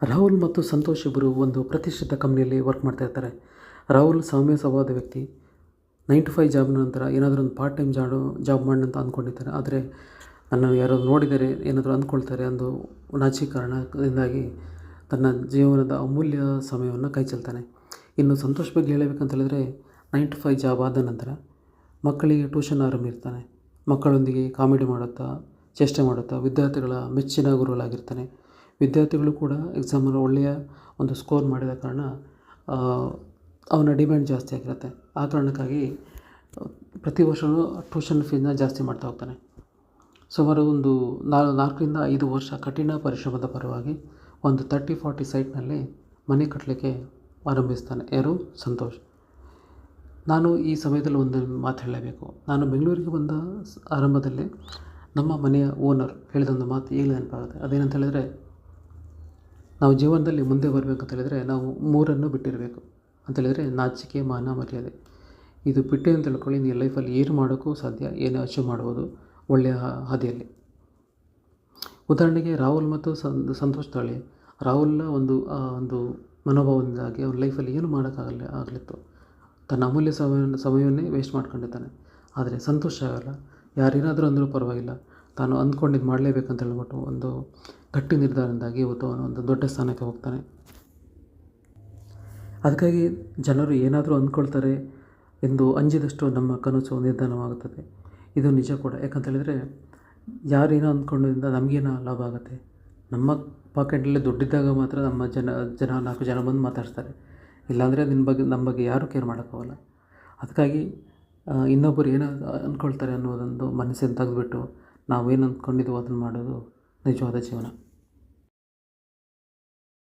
ರಾಹುಲ್ ಮತ್ತು ಸಂತೋಷ್ ಇಬ್ಬರು ಒಂದು ಪ್ರತಿಷ್ಠಿತ ಕಂಪ್ನಿಯಲ್ಲಿ ವರ್ಕ್ ಮಾಡ್ತಾಯಿರ್ತಾರೆ. ರಾಹುಲ್ ಸೌಮ್ಯ ಸ್ವಭಾವದ ವ್ಯಕ್ತಿ. 9 to 5 ಜಾಬ್ನ ನಂತರ ಏನಾದರೂ ಒಂದು ಪಾರ್ಟ್ ಟೈಮ್ ಜಾಬ್ ಮಾಡೋಣ ಅಂತ ಅಂದ್ಕೊಂಡಿರ್ತಾರೆ. ಆದರೆ ನನ್ನನ್ನು ಯಾರಾದ್ರು ನೋಡಿದರೆ ಏನಾದರೂ ಅಂದ್ಕೊಳ್ತಾರೆ ಅಂದು ನಾಚಿಕೆ ಕಾರಣದಿಂದಾಗಿ ತನ್ನ ಜೀವನದ ಅಮೂಲ್ಯ ಸಮಯವನ್ನು ಕೈ ಚೆಲ್ತಾನೆ. ಇನ್ನು ಸಂತೋಷ್ ಬಗ್ಗೆ ಹೇಳಬೇಕಂತ ಹೇಳಿದರೆ 9 to 5 ಜಾಬ್ ಆದ ನಂತರ ಮಕ್ಕಳಿಗೆ ಟ್ಯೂಷನ್ ಆರಂಭಿರ್ತಾನೆ. ಮಕ್ಕಳೊಂದಿಗೆ ಕಾಮಿಡಿ ಮಾಡುತ್ತಾ, ಚೇಷ್ಟೆ ಮಾಡುತ್ತಾ ವಿದ್ಯಾರ್ಥಿಗಳ ಮೆಚ್ಚಿನ ಗುರುಗಳಾಗಿರ್ತಾನೆ. ವಿದ್ಯಾರ್ಥಿಗಳು ಕೂಡ ಎಕ್ಸಾಮಲ್ಲಿ ಒಳ್ಳೆಯ ಒಂದು ಸ್ಕೋರ್ ಮಾಡಿದ ಕಾರಣ ಅವನ ಡಿಮ್ಯಾಂಡ್ ಜಾಸ್ತಿ ಆಗಿರುತ್ತೆ. ಆ ಕಾರಣಕ್ಕಾಗಿ ಪ್ರತಿ ವರ್ಷವೂ ಟ್ಯೂಷನ್ ಫೀಸ್ನ ಜಾಸ್ತಿ ಮಾಡ್ತಾ ಹೋಗ್ತಾನೆ. ಸುಮಾರು ಒಂದು 4ರಿಂದ 5 ವರ್ಷ ಕಠಿಣ ಪರಿಶ್ರಮದ ಪರವಾಗಿ ಒಂದು 30-40 ಸೈಟ್ನಲ್ಲಿ ಮನೆ ಕಟ್ಟಲಿಕ್ಕೆ ಆರಂಭಿಸ್ತಾನೆ. ಯಾರು? ಸಂತೋಷ್. ನಾನು ಈ ಸಮಯದಲ್ಲಿ ಒಂದು ಮಾತು ಹೇಳಲೇಬೇಕು. ನಾನು ಬೆಂಗಳೂರಿಗೆ ಬಂದ ಆರಂಭದಲ್ಲಿ ನಮ್ಮ ಮನೆಯ ಓನರ್ ಹೇಳಿದೊಂದು ಮಾತು ಈಗಲೇ ನೆನಪಾಗುತ್ತೆ. ಅದೇನಂತ ಹೇಳಿದರೆ, ನಾವು ಜೀವನದಲ್ಲಿ ಮುಂದೆ ಬರಬೇಕಂತ ಹೇಳಿದರೆ ನಾವು 3 ಬಿಟ್ಟಿರಬೇಕು ಅಂತೇಳಿದರೆ ನಾಚಿಕೆ, ಮಾನ, ಮರ್ಯಾದೆ. ಇದು ಬಿಟ್ಟೆ ಅಂತ ತಿಳ್ಕೊಳ್ಳಿ, ನೀವು ಲೈಫಲ್ಲಿ ಏನು ಮಾಡೋಕ್ಕೂ ಸಾಧ್ಯ, ಏನೇ ಅಚೀವ್ ಮಾಡ್ಬೋದು ಒಳ್ಳೆಯ ಹಾದಿಯಲ್ಲಿ. ಉದಾಹರಣೆಗೆ ರಾಹುಲ್ ಮತ್ತು ಸಂತೋಷ್ ತಾಳಿ. ರಾಹುಲ್ನ ಒಂದು ಮನೋಭಾವದಿಂದಾಗಿ ಅವ್ನ ಲೈಫಲ್ಲಿ ಏನು ಮಾಡೋಕ್ಕಾಗಲಿತ್ತು. ತನ್ನ ಅಮೂಲ್ಯ ಸಮಯವನ್ನೇ ವೇಸ್ಟ್ ಮಾಡ್ಕೊಂಡಿದ್ದಾನೆ. ಆದರೆ ಸಂತೋಷ ಆಗಲ್ಲ. ಯಾರೇನಾದರೂ ಅಂದರೂ ಪರವಾಗಿಲ್ಲ, ತಾನು ಅಂದ್ಕೊಂಡಿದ್ದು ಮಾಡಲೇಬೇಕಂತ ಹೇಳ್ಬಿಟ್ಟು ಒಂದು ಗಟ್ಟಿ ನಿರ್ಧಾರದಿಂದಾಗಿ ಇವತ್ತು ಅವನು ಒಂದು ದೊಡ್ಡ ಸ್ಥಾನಕ್ಕೆ ಹೋಗ್ತಾನೆ. ಅದಕ್ಕಾಗಿ ಜನರು ಏನಾದರೂ ಅಂದ್ಕೊಳ್ತಾರೆ ಎಂದು ಅಂಜಿದಷ್ಟು ನಮ್ಮ ಕನಸು ನಿರ್ಧಾರವಾಗುತ್ತದೆ. ಇದು ನಿಜ ಕೂಡ. ಯಾಕಂತ ಹೇಳಿದರೆ ಯಾರೇನೋ ಅಂದ್ಕೊಂಡಿದ್ದರಿಂದ ನಮಗೇನೋ ಲಾಭ ಆಗುತ್ತೆ. ನಮ್ಮ ಪಾಕೆಟಲ್ಲಿ ದುಡ್ಡಿದ್ದಾಗ ಮಾತ್ರ ನಮ್ಮ ಜನ 4 ಜನ ಬಂದು ಮಾತಾಡ್ತಾರೆ. ಇಲ್ಲಾಂದರೆ ನಮ್ಮ ಬಗ್ಗೆ ಯಾರೂ ಕೇರ್ ಮಾಡೋಕ್ಕಾಗಲ್ಲ. ಅದಕ್ಕಾಗಿ ಇನ್ನೊಬ್ಬರು ಏನೋ ಅಂದ್ಕೊಳ್ತಾರೆ ಅನ್ನೋದೊಂದು ಮನಸ್ಸಿಂದ ತೆಗೆದುಬಿಟ್ಟು ನಾವೇನು ಅಂದ್ಕೊಂಡಿದ್ದೀವೋ ಅದನ್ನು ಮಾಡೋದು ನಿಜವಾದ ಜೀವನ.